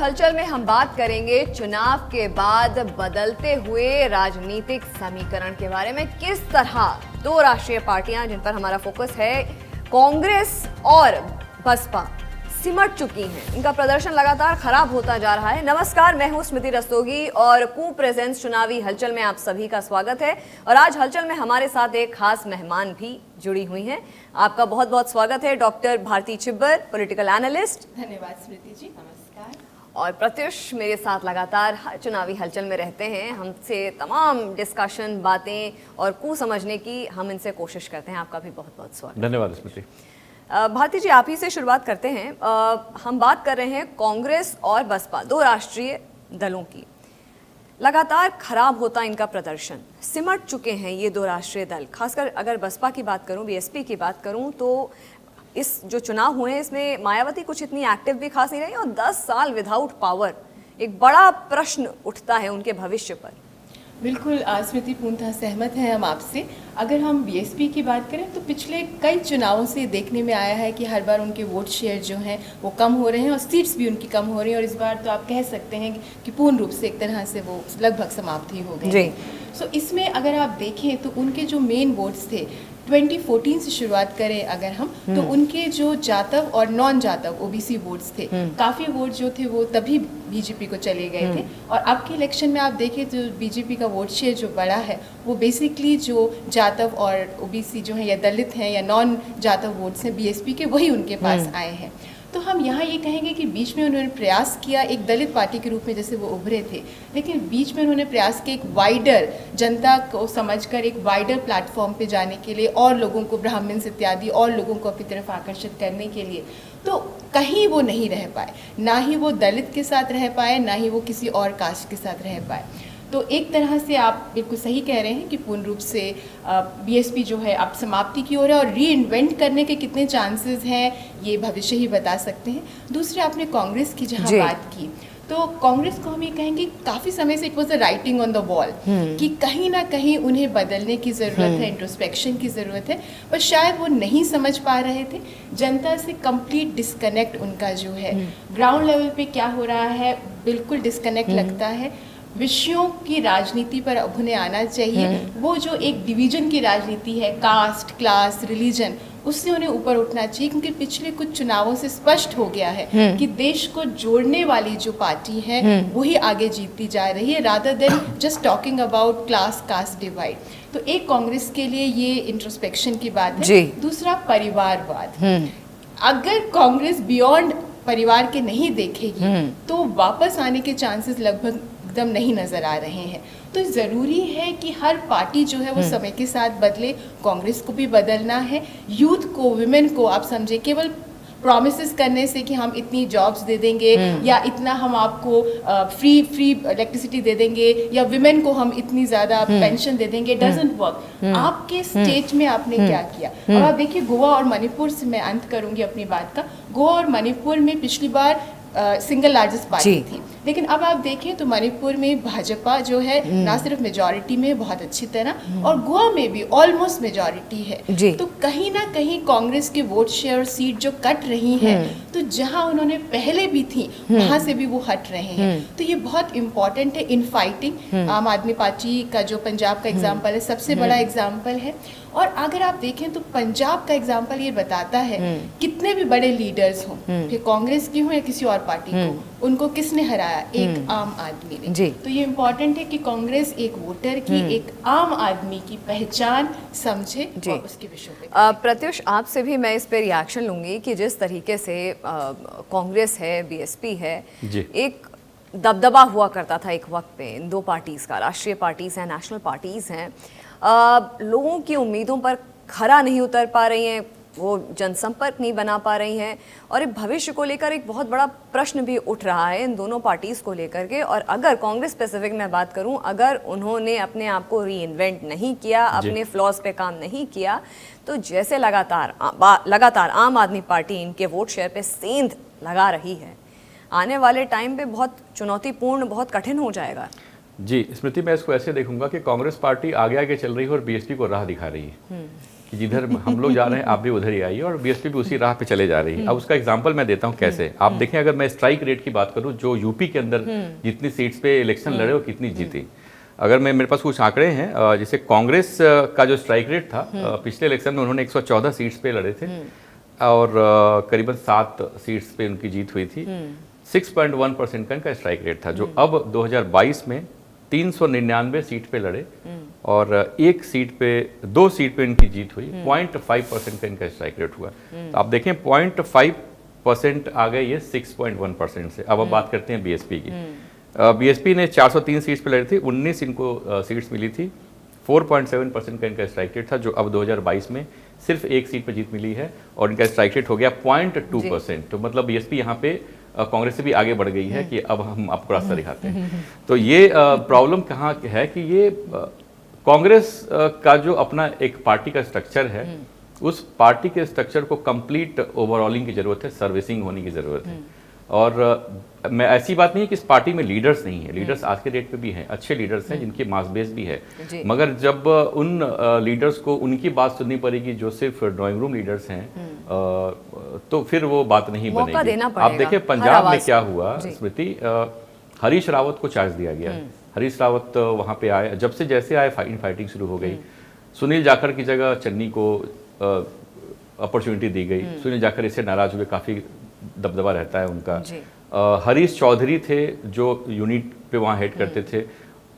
हलचल में हम बात करेंगे चुनाव के बाद बदलते हुए राजनीतिक समीकरण के बारे में। किस तरह दो राष्ट्रीय पार्टियां जिन पर हमारा फोकस है, कांग्रेस और बसपा, सिमट चुकी हैं। इनका प्रदर्शन लगातार खराब होता जा रहा है। नमस्कार, मैं हूं स्मृति रस्तोगी और कू प्रेजेंस चुनावी हलचल में आप सभी का स्वागत है। और आज हलचल में हमारे साथ एक खास मेहमान भी जुड़ी हुई हैं। आपका बहुत बहुत स्वागत है, doctor Bharati Chhibber, political analyst. धन्यवाद स्मृति जी, नमस्कार। और प्रत्युष मेरे साथ लगातार चुनावी हलचल में रहते हैं। हमसे तमाम डिस्कशन, बातें और कू समझने की हम इनसे कोशिश करते हैं। आपका भी बहुत बहुत स्वागत। धन्यवाद स्मृति। भारती जी, आप ही से शुरुआत करते हैं। हम बात कर रहे हैं कांग्रेस और बसपा, दो राष्ट्रीय दलों की। लगातार खराब होता इनका प्रदर्शन, सिमट चुके हैं ये दो राष्ट्रीय दल। खासकर अगर बसपा की बात करूं, बीएसपी की बात करूं, तो इस जो चुनाव हुए हैं इसमें मायावती कुछ इतनी एक्टिव भी खास नहीं रही और 10 साल विदाउट पावर, एक बड़ा प्रश्न उठता है उनके भविष्य पर। बिल्कुल स्मृति, पूर्णतः सहमत हैं हम आपसे। अगर हम बीएसपी की बात करें तो पिछले कई चुनावों से देखने में आया है कि हर बार उनके वोट शेयर जो हैं वो कम हो रहे हैं और सीट्स भी उनकी कम हो रही हैं। और इस बार तो आप कह सकते हैं कि पूर्ण रूप से एक तरह से वो लगभग समाप्त ही हो गए। सो इसमें अगर आप देखें तो उनके जो मेन वोट्स थे 2014 से शुरुआत करें अगर हम, तो उनके जो जातव और नॉन जातव ओबीसी वोट्स थे, काफ़ी वोट जो थे वो तभी बीजेपी को चले गए थे। और अब के इलेक्शन में आप देखें तो बीजेपी का वोट शेयर जो बड़ा है वो बेसिकली जो जातव और ओबीसी जो है या दलित हैं या नॉन जातव वोट्स हैं बीएसपी के, वही उनके पास आए हैं। तो हम यहाँ ये कहेंगे कि बीच में उन्होंने प्रयास किया एक दलित पार्टी के रूप में जैसे वो उभरे थे, लेकिन बीच में उन्होंने प्रयास किया एक वाइडर जनता को समझकर एक वाइडर प्लेटफॉर्म पे जाने के लिए और लोगों को, ब्राह्मण्स इत्यादि और लोगों को अपनी तरफ आकर्षित करने के लिए। तो कहीं वो नहीं रह पाए, ना ही वो दलित के साथ रह पाए, ना ही वो किसी और कास्ट के साथ रह पाए। तो एक तरह से आप बिल्कुल सही कह रहे हैं कि पूर्ण रूप से बीएसपी जो है अब समाप्ति की ओर है और री इन्वेंट करने के कितने चांसेस हैं ये भविष्य ही बता सकते हैं। दूसरे, आपने कांग्रेस की जहाँ बात की, तो कांग्रेस को हम ये कहेंगे काफ़ी समय से it was a writing on the wall कि कहीं ना कहीं उन्हें बदलने की ज़रूरत है, इंट्रोस्पेक्शन की ज़रूरत है, पर शायद वो नहीं समझ पा रहे थे। जनता से कंप्लीट डिस्कनेक्ट उनका जो है, ग्राउंड लेवल पे क्या हो रहा है बिल्कुल डिस्कनेक्ट लगता है। विषयों की राजनीति पर अब उन्हें आना चाहिए। वो जो एक डिवीजन की राजनीति है, कास्ट, क्लास, रिलीजन, उससे उन्हें ऊपर उठना चाहिए, क्योंकि पिछले कुछ चुनावों से स्पष्ट हो गया है कि देश को जोड़ने वाली जो पार्टी है वही आगे जीतती जा रही है, rather than just talking about class caste divide. तो एक कांग्रेस के लिए ये इंट्रोस्पेक्शन की बात है। दूसरा, परिवारवाद। अगर कांग्रेस बियॉन्ड परिवार के नहीं देखेगी तो वापस आने के चांसेस लगभग एकदम नहीं नजर आ रहे हैं। तो ज़रूरी है कि हर पार्टी जो है वो समय के साथ बदले। कांग्रेस को भी बदलना है, यूथ को, विमेन को आप समझे केवल प्रॉमिसेस करने से कि हम इतनी जॉब्स दे देंगे या इतना हम आपको फ्री इलेक्ट्रिसिटी दे देंगे या विमेन को हम इतनी ज़्यादा पेंशन दे देंगे, डजंट वर्क। आपके स्टेट में आपने क्या किया? अब आप देखिए, गोवा और मणिपुर से मैं अंत करूंगी अपनी बात का। गोवा और मणिपुर में पिछली बार सिंगल लार्जेस्ट पार्टी थी, लेकिन अब आप देखें तो मणिपुर में भाजपा जो है ना सिर्फ मेजॉरिटी में बहुत अच्छी तरह, और गोवा में भी ऑलमोस्ट मेजॉरिटी है। तो कहीं ना कहीं कांग्रेस के वोट शेयर और सीट जो कट रही हैं, तो जहां उन्होंने पहले भी थी वहां से भी वो हट रहे हैं। तो ये बहुत इंपॉर्टेंट है इन फाइटिंग। आम आदमी पार्टी का जो पंजाब का एग्जाम्पल है सबसे बड़ा एग्जाम्पल है। और अगर आप देखें तो पंजाब का एग्जाम्पल ये बताता है कितने भी बड़े लीडर्स हों, फिर कांग्रेस की हो या किसी और पार्टी को, उनको किसने हराया? एक आम आदमी ने। तो ये इम्पोर्टेंट है कि कांग्रेस एक वोटर की, एक आम आदमी की पहचान समझे और उसके विषय पे। प्रत्युष, आपसे भी मैं इस पे रिएक्शन लूंगी कि जिस तरीके से कांग्रेस है, बीएसपी है, एक दबदबा हुआ करता था एक वक्त पे इन दो पार्टीज का, राष्ट्रीय पार्टीज हैं, नेशनल पार्टीज हैं, लोगों की उम्मीदों पर खरा नहीं उतर पा रही हैं, वो जनसंपर्क नहीं बना पा रही हैं, और एक भविष्य को लेकर एक बहुत बड़ा प्रश्न भी उठ रहा है इन दोनों पार्टीज़ को लेकर के। और अगर कांग्रेस स्पेसिफिक में बात करूं, अगर उन्होंने अपने आप को री इन्वेंट नहीं किया, अपने फ्लॉज पे काम नहीं किया, तो जैसे लगातार आम आदमी पार्टी इनके वोट शेयर पे सेंध लगा रही है, आने वाले टाइम पे बहुत चुनौतीपूर्ण, बहुत कठिन हो जाएगा। जी स्मृति, मैं इसको ऐसे देखूंगा कि कांग्रेस पार्टी आगे आगे चल रही है और बीएसपी को राह दिखा रही है। कि जिधर हम लोग जा रहे हैं आप भी उधर ही आइए, और बीएसपी भी उसी राह पे चले जा रही है। अब उसका एग्जांपल मैं देता हूँ कैसे। आप देखें, अगर मैं स्ट्राइक रेट की बात करूँ, जो यूपी के अंदर जितनी सीट्स पे इलेक्शन लड़े और कितनी जीती, अगर मेरे पास कुछ आंकड़े हैं, जैसे कांग्रेस का जो स्ट्राइक रेट था पिछले इलेक्शन में, उन्होंने 114 सीट्स पे लड़े थे और करीबन 7 सीट्स पे उनकी जीत हुई थी। 6.1% का इनका स्ट्राइक रेट था, जो अब 2022 में 399 सीट पे लड़े और दो सीट पे इनकी जीत हुई। 0.5% का इनका स्ट्राइक रेट हुआ। तो आप देखें 0.5% आ गए ये 6.1% से। अब बात करते हैं बीएसपी की। बीएसपी ने 403 सीट्स पे लड़ी थी, 19 इनको सीट्स मिली थी। 4.7% का इनका स्ट्राइक रेट था, जो अब 2022 में सिर्फ एक सीट पे जीत मिली है और इनका स्ट्राइक रेट हो गया 0.2%। तो मतलब बीएसपी यहाँ पे कांग्रेस से भी आगे बढ़ गई है कि अब हम आपको रास्ता दिखाते हैं। तो ये प्रॉब्लम कहाँ है कि ये कांग्रेस का जो अपना एक पार्टी का स्ट्रक्चर है, उस पार्टी के स्ट्रक्चर को कंप्लीट ओवरऑलिंग की जरूरत है, सर्विसिंग होने की जरूरत है। और मैं ऐसी बात नहीं है कि इस पार्टी में लीडर्स नहीं है, लीडर्स आज के डेट पे भी हैं, अच्छे लीडर्स हैं जिनकी मास बेस भी है, मगर जब उन लीडर्स को उनकी बात सुननी पड़ेगी जो सिर्फ ड्राइंग रूम लीडर्स हैं, तो फिर वो बात नहीं बनेगी। आप देखिए पंजाब में क्या हुआ स्मृति, हरीश रावत को चार्ज दिया गया। हरीश रावत वहाँ पे आए, जब से जैसे आए फाइटिंग शुरू हो गई। सुनील जाखड़ की जगह चन्नी को अपॉर्चुनिटी दी गई। सुनील जाखड़ इससे नाराज हुए, काफ़ी दबदबा रहता है उनका। हरीश चौधरी थे जो यूनिट पे वहाँ हेड करते थे,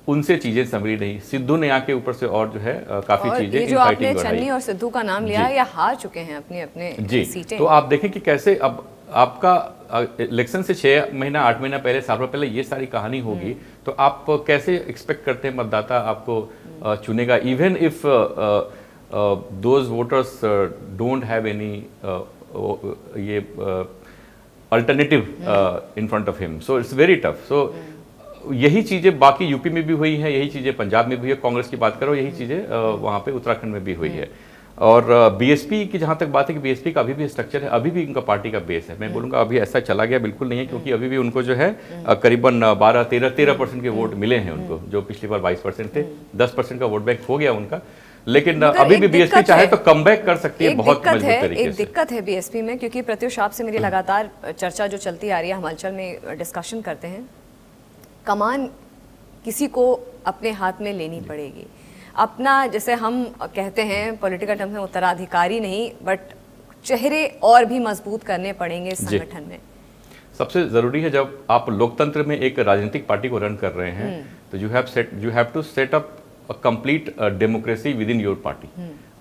उनसे चीजें संभली नहीं। सिद्धू ने यहाँ के ऊपर से और जो है काफी चीजें जो आपने चन्नी और सिद्धू का नाम लिया है, ये हार चुके हैं अपने सीटें। तो आप देखें कि कैसे अब आपका इलेक्शन से 6 महीना 8 महीना पहले, साल भर पहले ये सारी कहानी होगी, तो आप कैसे एक्सपेक्ट करते हैं मतदाता आपको चुनेगा, even if those voters don't have any ये alternative in front of him, so it's very tough. So यही चीज़ें बाकी यूपी में भी हुई हैं, यही चीज़ें पंजाब में भी है, कांग्रेस की बात करो, यही चीज़ें वहाँ पे उत्तराखंड में भी हुई है। और बीएसपी की जहाँ तक बात है कि बीएसपी का अभी भी स्ट्रक्चर है, अभी भी उनका पार्टी का बेस है, मैं बोलूँगा अभी ऐसा चला गया बिल्कुल नहीं है, क्योंकि अभी भी उनको जो है करीबन 12-13% के वोट मिले हैं उनको, जो पिछली बार 22% थे। 10% का वोट बैंक हो गया उनका, लेकिन अभी भी बीएसपी चाहे तो कमबैक कर सकती है बहुत मजबूत तरीके से। एक दिक्कत है बीएसपी में, क्योंकि प्रत्युष आपसे मेरी लगातार चर्चा जो चलती आ रही है, हम हलचल में डिस्कशन करते हैं, कमान किसी को अपने हाथ में लेनी पड़ेगी। अपना, जैसे हम कहते हैं पॉलिटिकल टर्म्स में, उत्तराधिकारी नहीं बट चेहरे और भी मजबूत करने पड़ेंगे संगठन में। सबसे जरूरी है, जब आप लोकतंत्र में एक राजनीतिक पार्टी को रन कर रहे हैं, तो you have to set up complete democracy within your party.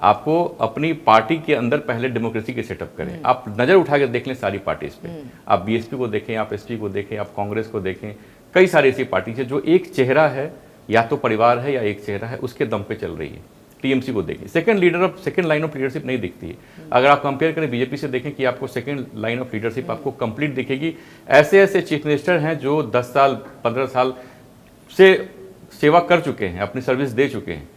आपको अपनी पार्टी के अंदर पहले डेमोक्रेसी के सेटअप करें। आप नजर उठा कर देख लें सारी पार्टीज पे, आप बीएसपी को देखें, आप एसपी को देखें, आप कांग्रेस को देखें, कई सारी ऐसी पार्टी है जो एक चेहरा है, या तो परिवार है या एक चेहरा है, उसके दम पे चल रही है। टीएमसी को देखें, सेकंड लाइन ऑफ लीडरशिप नहीं दिखती है। अगर आप कंपेयर करें बीजेपी से, देखें कि आपको सेकंड लाइन ऑफ लीडरशिप आपको कंप्लीट दिखेगी। ऐसे ऐसे चीफ मिनिस्टर हैं जो 10 साल 15 साल से सेवा कर चुके हैं, अपनी सर्विस दे चुके हैं।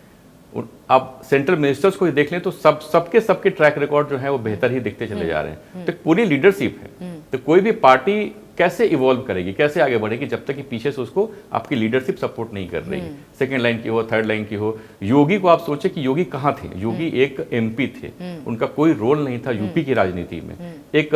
आप सेंट्रल मिनिस्टर्स को ही देख लें तो सबके ट्रैक रिकॉर्ड जो है वो बेहतर ही दिखते चले जा रहे हैं। तो पूरी लीडरशिप है। तो कोई भी पार्टी कैसे इवॉल्व करेगी, कैसे आगे बढ़ेगी, जब तक कि पीछे से उसको आपकी लीडरशिप सपोर्ट नहीं कर रही है। सेकंड लाइन की हो, थर्ड लाइन की हो। योगी को आप सोचे कि योगी कहाँ थे? योगी एक एमपी थे, उनका कोई रोल नहीं था यूपी की राजनीति में। एक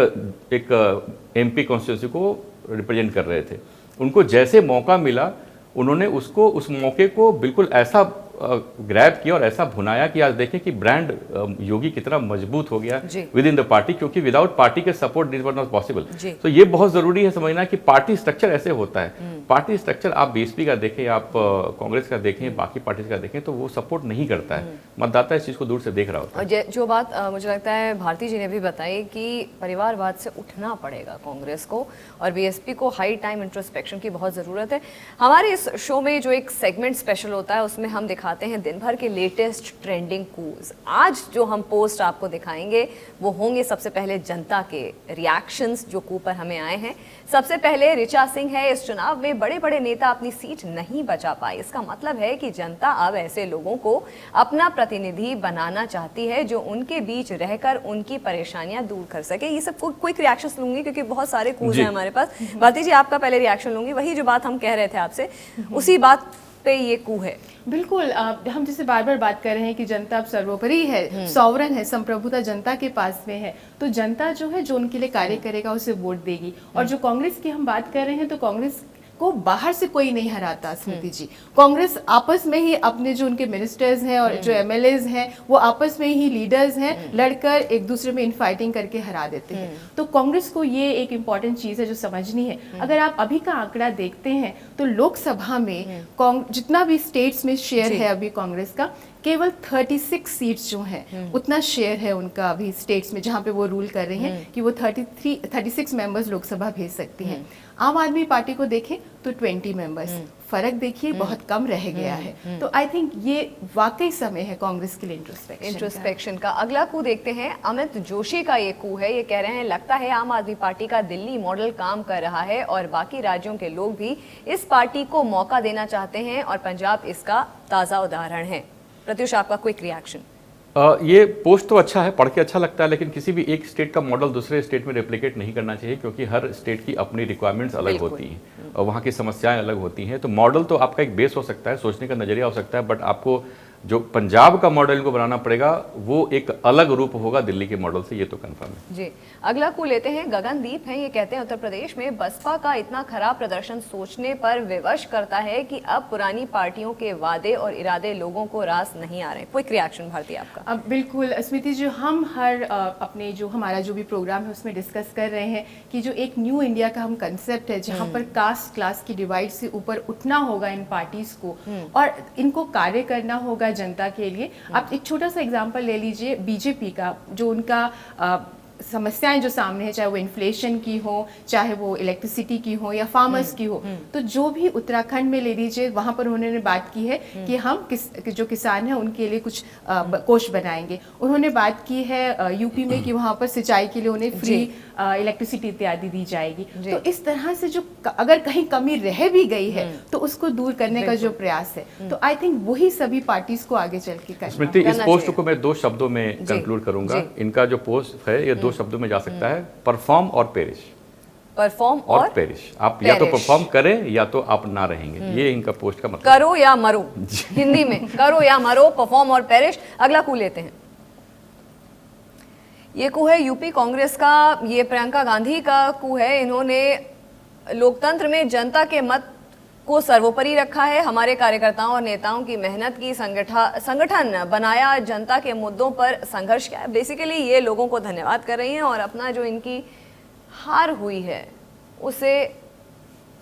एमपी कॉन्स्टिट्यूंसी को रिप्रेजेंट कर रहे थे। उनको जैसे मौका मिला, उन्होंने उस मौके को बिल्कुल ऐसा ग्रैब किया और ऐसा भुनाया कि आज देखें कि ब्रांड योगी कितना मजबूत हो गया विद इन द पार्टी, क्योंकि विदाउट पार्टी के support this was not possible. तो ये बहुत जरूरी है समझना कि पार्टी स्ट्रक्चर ऐसे होता है। पार्टी स्ट्रक्चर आप बीएसपी का देखें, आप कांग्रेस का देखें, बाकी पार्टीज का देखें, तो वो सपोर्ट नहीं करता है। मतदाता इस चीज को दूर से देख रहा होता है। जो बात मुझे लगता है भारती जी ने भी बताई कि परिवारवाद से उठना पड़ेगा कांग्रेस को, और बीएसपी को हाई टाइम इंट्रोस्पेक्शन की बहुत जरूरत है। हमारे इस शो में जो एक सेगमेंट स्पेशल होता है, उसमें हम दिखाते हैं दिन भर के लेटेस्ट ट्रेंडिंग कूज। आज जो हम पोस्ट आपको दिखाएंगे वो होंगे सबसे पहले जनता के रिएक्शंस जो कू पर हमें आए हैं। सबसे पहले ऋचा सिंह है, इस चुनाव में बड़े बड़े नेता अपनी सीट नहीं बचा पाए। इसका मतलब है कि जनता अब ऐसे लोगों को अपना प्रतिनिधि बनाना चाहती है जो उनके बीच रहकर उनकी परेशानियां दूर कर सके। ये सब क्विक रिएक्शंस लूंगी क्योंकि बहुत सारे कूज हैं हमारे पास। भारती जी, आपका पहले रिएक्शन लूंगी। वही जो बात हम कह रहे थे आपसे, उसी बात पे ये कू है? बिल्कुल, हम जैसे बार बार बात कर रहे हैं कि जनता अब सर्वोपरि है, सॉवरन है, संप्रभुता जनता के पास में है, तो जनता जो है जो उनके लिए कार्य करेगा उसे वोट देगी। और जो कांग्रेस की हम बात कर रहे हैं, तो कांग्रेस को बाहर से कोई नहीं हराता स्मृति जी। कांग्रेस आपस में ही अपने जो उनके मिनिस्टर्स हैं और जो एमएलएज हैं वो आपस में ही लीडर्स हैं, लड़कर एक दूसरे में इनफाइटिंग करके हरा देते हैं। तो कांग्रेस को ये एक इम्पॉर्टेंट चीज है जो समझनी है। अगर आप अभी का आंकड़ा देखते हैं तो लोकसभा में जितना भी स्टेट्स में शेयर है अभी कांग्रेस का, केवल 36 सीट्स जो हैं उतना शेयर है उनका अभी स्टेट्स में जहां पे वो रूल कर रही हैं कि वो 36 मेंबर्स लोकसभा भेज सकती हैं। आम आदमी पार्टी को देखें तो 20 मेंबर्स, फर्क देखिए बहुत कम रह गया है। तो आई थिंक ये वाकई समय है कांग्रेस के लिए इंट्रोस्पेक्शन का। अगला कू देखते हैं, अमित जोशी का ये कू है। ये कह रहे हैं लगता है आम आदमी पार्टी का दिल्ली मॉडल काम कर रहा है और बाकी राज्यों के लोग भी इस पार्टी को मौका देना चाहते हैं और पंजाब इसका ताज़ा उदाहरण है। प्रत्युष, आपका क्विक रिएक्शन? ये पोस्ट तो अच्छा है, पढ़ के अच्छा लगता है, लेकिन किसी भी एक स्टेट का मॉडल दूसरे स्टेट में रेप्लिकेट नहीं करना चाहिए, क्योंकि हर स्टेट की अपनी रिक्वायरमेंट्स अलग होती हैं और वहाँ की समस्याएं अलग होती हैं। तो मॉडल तो आपका एक बेस हो सकता है, सोचने का नजरिया हो सकता है, बट आपको जो पंजाब का मॉडल को बनाना पड़ेगा वो एक अलग रूप होगा दिल्ली के मॉडल से, ये तो कंफर्म है जी। अगला को लेते हैं, गगनदीप हैं। ये कहते हैं उत्तर प्रदेश में बसपा का इतना खराब प्रदर्शन सोचने पर विवश करता है कि अब पुरानी पार्टियों के वादे और इरादे लोगों को रास नहीं आ रहे। क्विक रिएक्शन भारती आपका? अब बिल्कुल स्मृति जी, हम हर अपने जो हमारा जो भी प्रोग्राम है उसमें डिस्कस कर रहे हैं कि जो एक न्यू इंडिया का हम कंसेप्ट है जहाँ पर कास्ट क्लास की डिवाइड से ऊपर उठना होगा इन पार्टीज को और इनको कार्य करना होगा जनता के लिए। आप एक छोटा सा एग्जांपल ले लीजिए बीजेपी का, जो उनका समस्याएं जो सामने है, चाहे वो इन्फ्लेशन की हो, चाहे वो इलेक्ट्रिसिटी की हो या फार्मर्स की हो, तो जो भी उत्तराखंड में ले लीजिए वहां पर उन्होंने बात की है कि हम जो किसान हैं उनके लिए कुछ कोष बनाएंगे। उन्होंने बात की है यूपी में कि वहां पर सिंचाई के लिए उन्हें फ्री इलेक्ट्रिसिटी इत्यादि दी जाएगी। तो इस तरह से जो अगर कहीं कमी रह भी गई है तो उसको दूर करने का जो प्रयास है, तो आई थिंक वही सभी पार्टीज को आगे चल के करना। स्मृति, इस पोस्ट को मैं 2 शब्दों में कंक्लूड करूंगा। इनका जो पोस्ट है ये 2 शब्दों में जा सकता है, परफॉर्म और पेरिश। परफॉर्म और पेरिश। आप या तो परफॉर्म करें या तो आप ना रहेंगे, ये इनका पोस्ट का मतलब। करो या मरो, हिंदी में करो या मरो, परफॉर्म और पेरिश। अगला कू लेते हैं, ये कू है यूपी कांग्रेस का, ये प्रियंका गांधी का कू है। इन्होंने लोकतंत्र में जनता के मत को सर्वोपरि रखा है, हमारे कार्यकर्ताओं और नेताओं की मेहनत की संगठन बनाया, जनता के मुद्दों पर संघर्ष किया। बेसिकली ये लोगों को धन्यवाद कर रही हैं और अपना जो इनकी हार हुई है उसे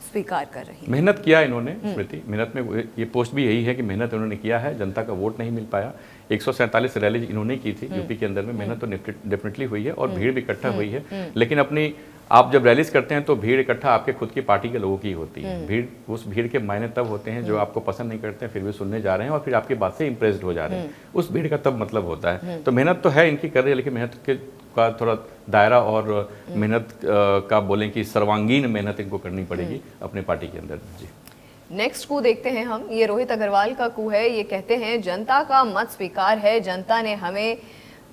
स्वीकार कर रही है। मेहनत किया इन्होंने स्मृति, मेहनत में ये पोस्ट भी यही है कि मेहनत इन्होंने किया है, जनता का वोट नहीं मिल पाया। 147 रैली इन्होंने की थी यूपी के अंदर में, मेहनत तो डेफिनेटली हुई है और भीड़ भी इकट्ठा हुई है। लेकिन अपनी आप जब रैलीज करते हैं तो भीड़ इकट्ठा आपके खुद की पार्टी के लोगों की होती है। भीड़, उस भीड़ के मायने तब होते हैं जो आपको पसंद नहीं करते हैं फिर भी सुनने जा रहे हैं और फिर आपकी बात से इंप्रेस्ड हो जा रहे हैं, उस भीड़ का तब मतलब होता है। तो मेहनत तो है इनकी कर रही है, लेकिन मेहनत के का थोड़ा दायरा और मेहनत का बोलें कि सर्वांगीण मेहनत इनको करनी पड़ेगी अपने पार्टी के अंदर। जी, नेक्स्ट कू देखते हैं हम, ये रोहित अग्रवाल का कू है। ये कहते हैं जनता का मत स्वीकार है, जनता ने हमें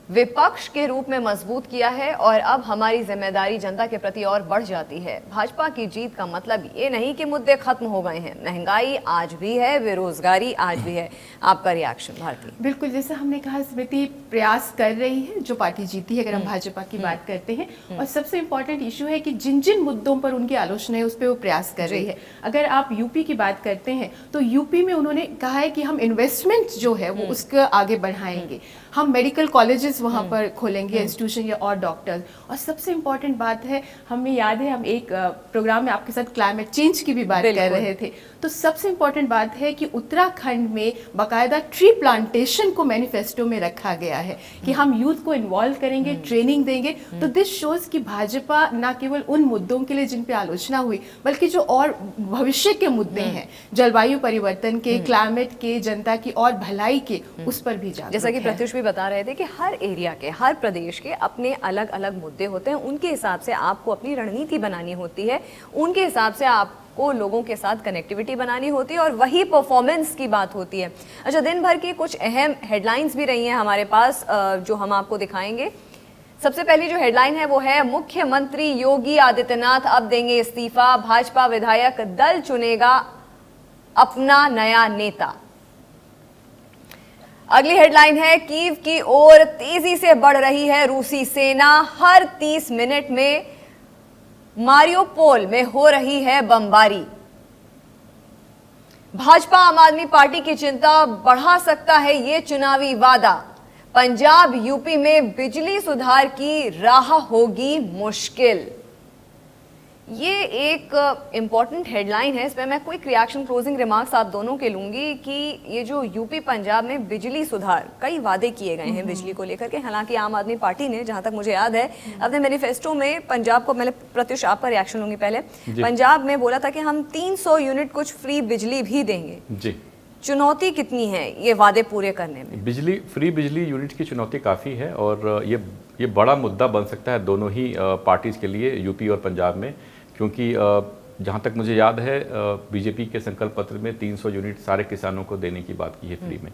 विपक्ष के रूप में मजबूत किया है और अब हमारी जिम्मेदारी जनता के प्रति और बढ़ जाती है। भाजपा की जीत का मतलब ये नहीं कि मुद्दे खत्म हो गए हैं, महंगाई आज भी है, बेरोजगारी आज भी है। आपका रिएक्शन भारती? बिल्कुल, जैसे हमने कहा स्मृति प्रयास कर रही है जो पार्टी जीती है, अगर हम भाजपा की बात करते हैं, और सबसे इम्पोर्टेंट इशू है कि जिन जिन मुद्दों पर उनकी आलोचना है उस पर वो प्रयास कर रही है। अगर आप यूपी की बात करते हैं तो यूपी में उन्होंने कहा है कि हम इन्वेस्टमेंट जो है वो उसके आगे बढ़ाएंगे, हम मेडिकल कॉलेजेस वहाँ पर खोलेंगे, इंस्टीट्यूशन या और डॉक्टर्स। और सबसे इम्पोर्टेंट बात है, हमें याद है हम एक प्रोग्राम में आपके साथ क्लाइमेट चेंज की भी बात कर रहे थे, तो सबसे इम्पोर्टेंट बात है कि उत्तराखंड में बाकायदा ट्री प्लांटेशन को मैनिफेस्टो में रखा गया है कि हम यूथ को इन्वॉल्व करेंगे, ट्रेनिंग देंगे। तो दिस शोज कि भाजपा न केवल उन मुद्दों के लिए जिन पे आलोचना हुई, बल्कि जो और भविष्य के मुद्दे हैं, जलवायु परिवर्तन के, क्लाइमेट के, जनता की और भलाई के, उस पर भी जागरूक है। जैसा कि प्रत्युष भी बता रहे थे कि हर एरिया के, हर प्रदेश के अपने अलग अलग मुद्दे होते हैं, उनके हिसाब से आपको अपनी रणनीति बनानी होती है, उनके हिसाब से आपको लोगों के साथ कनेक्टिविटी बनानी होती है और वही परफॉर्मेंस की बात होती है। अच्छा, दिन भर की कुछ अहम हेडलाइंस भी रही हैं हमारे पास जो हम आपको दिखाएंगे। सबसे पहली जो हेडलाइन है वो है, मुख्यमंत्री योगी आदित्यनाथ अब देंगे इस्तीफा, भाजपा विधायक दल चुनेगा अपना नया नेता। अगली हेडलाइन है, कीव की ओर तेजी से बढ़ रही है रूसी सेना, हर 30 मिनट में मारियोपोल में हो रही है बमबारी। भाजपा आम आदमी पार्टी की चिंता बढ़ा सकता है ये चुनावी वादा, पंजाब यूपी में बिजली सुधार की राह होगी मुश्किल। ये एक इम्पॉर्टेंट हेडलाइन है, इसमें मैं क्विक रिएक्शन क्लोजिंग रिमार्क्स आप दोनों के लूंगी कि ये जो यूपी पंजाब में बिजली सुधार, कई वादे किए गए हैं बिजली को लेकर के। हालांकि आम आदमी पार्टी ने, जहां तक मुझे याद है, अपने मैनिफेस्टो में पंजाब को, मैंने प्रत्युष आप पर रिएक्शन लूंगी पहले, पंजाब में बोला था कि हम 300 यूनिट कुछ फ्री बिजली भी देंगे जी। चुनौती कितनी है ये वादे पूरे करने में? फ्री बिजली यूनिट की चुनौती काफ़ी है और ये बड़ा मुद्दा बन सकता है दोनों ही पार्टीज़ के लिए, यूपी और पंजाब में, क्योंकि जहाँ तक मुझे याद है बीजेपी के संकल्प पत्र में 300 यूनिट सारे किसानों को देने की बात की है फ्री में।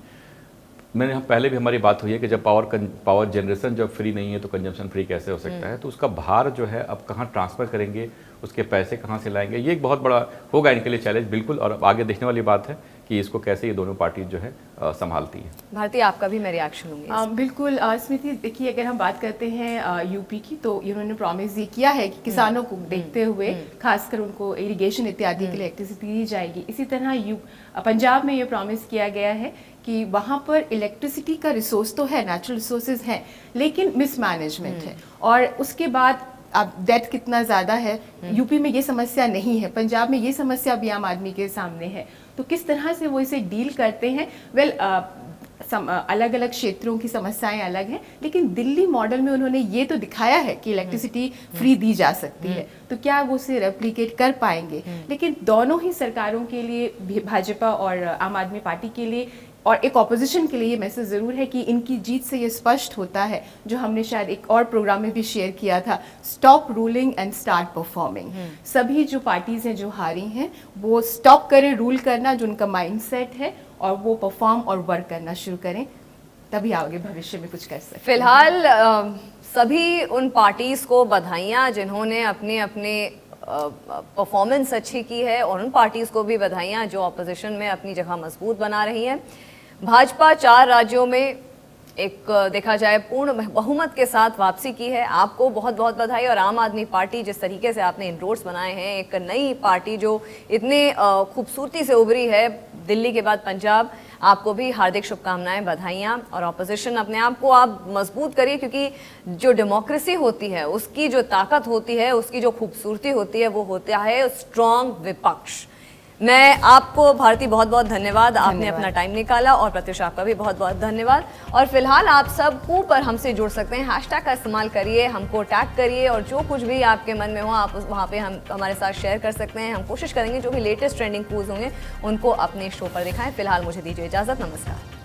मैंने पहले भी हमारी बात हुई है कि जब पावर जनरेशन जब फ्री नहीं है तो कंजम्पशन फ्री कैसे हो सकता है, तो उसका भार जो है अब कहाँ ट्रांसफ़र करेंगे, उसके पैसे कहाँ से लाएंगे, ये एक बहुत बड़ा होगा इनके लिए चैलेंज बिल्कुल। और अब आगे देखने वाली बात है कि इसको कैसे ये दोनों पार्टी जो है संभालती है। भारती, आपका भी मैं रिएक्शन लूंगी। बिल्कुल स्मृति, देखिए अगर हम बात करते हैं यूपी की, तो इन्होंने प्रॉमिस ये किया है कि किसानों को देखते हुए खासकर उनको इरिगेशन इत्यादि के लिए इलेक्ट्रिसिटी दी जाएगी। इसी तरह पंजाब में ये प्रॉमिस किया गया है कि वहाँ पर इलेक्ट्रिसिटी का रिसोर्स तो है, नेचुरल रिसोर्सेज हैं, लेकिन मिसमैनेजमेंट है। और उसके बाद अब डेट कितना ज़्यादा है, यूपी में ये समस्या नहीं है, पंजाब में ये समस्या भी आम आदमी के सामने है। तो किस तरह से वो इसे डील करते हैं, अलग अलग क्षेत्रों की समस्याएं अलग हैं, लेकिन दिल्ली मॉडल में उन्होंने ये तो दिखाया है कि इलेक्ट्रिसिटी फ्री दी जा सकती है, तो क्या वो उसे रेप्लिकेट कर पाएंगे? लेकिन दोनों ही सरकारों के लिए, भाजपा और आम आदमी पार्टी के लिए और एक ऑपोजिशन के लिए ये मैसेज ज़रूर है कि इनकी जीत से ये स्पष्ट होता है, जो हमने शायद एक और प्रोग्राम में भी शेयर किया था, stop ruling and start performing. सभी जो पार्टीज हैं जो हारी हैं, वो स्टॉप करें रूल करना, जो उनका माइंडसेट है, और वो परफॉर्म और वर्क करना शुरू करें, तभी आगे भविष्य में कुछ कर सकते। फिलहाल सभी उन पार्टीज को बधाइयाँ जिन्होंने अपने अपने परफॉर्मेंस अच्छी की है, और उन पार्टीज को भी बधाइयाँ जो ऑपोजिशन में अपनी जगह मजबूत बना रही हैं। भाजपा 4 राज्यों में एक देखा जाए पूर्ण बहुमत के साथ वापसी की है, आपको बहुत बहुत बधाई। और आम आदमी पार्टी, जिस तरीके से आपने इनरोड्स बनाए हैं, एक नई पार्टी जो इतने खूबसूरती से उभरी है दिल्ली के बाद पंजाब, आपको भी हार्दिक शुभकामनाएं, बधाइयाँ। और ऑपोजिशन, अपने आप को आप मजबूत करिए, क्योंकि जो डेमोक्रेसी होती है, उसकी जो ताकत होती है, उसकी जो खूबसूरती होती है, वो होता है स्ट्रॉन्ग विपक्ष। मैं आपको भारती बहुत बहुत धन्यवाद, आपने अपना टाइम निकाला, और प्रत्युष आपका भी बहुत बहुत धन्यवाद। और फिलहाल आप सब ऊपर हमसे जुड़ सकते हैं, हैशटैग का इस्तेमाल करिए, हमको टैग करिए, और जो कुछ भी आपके मन में हो आप वहाँ पे हमारे साथ शेयर कर सकते हैं। हम कोशिश करेंगे जो भी लेटेस्ट ट्रेंडिंग क्यूज होंगे उनको अपने शो पर दिखाएं। फिलहाल मुझे दीजिए इजाज़त, नमस्कार।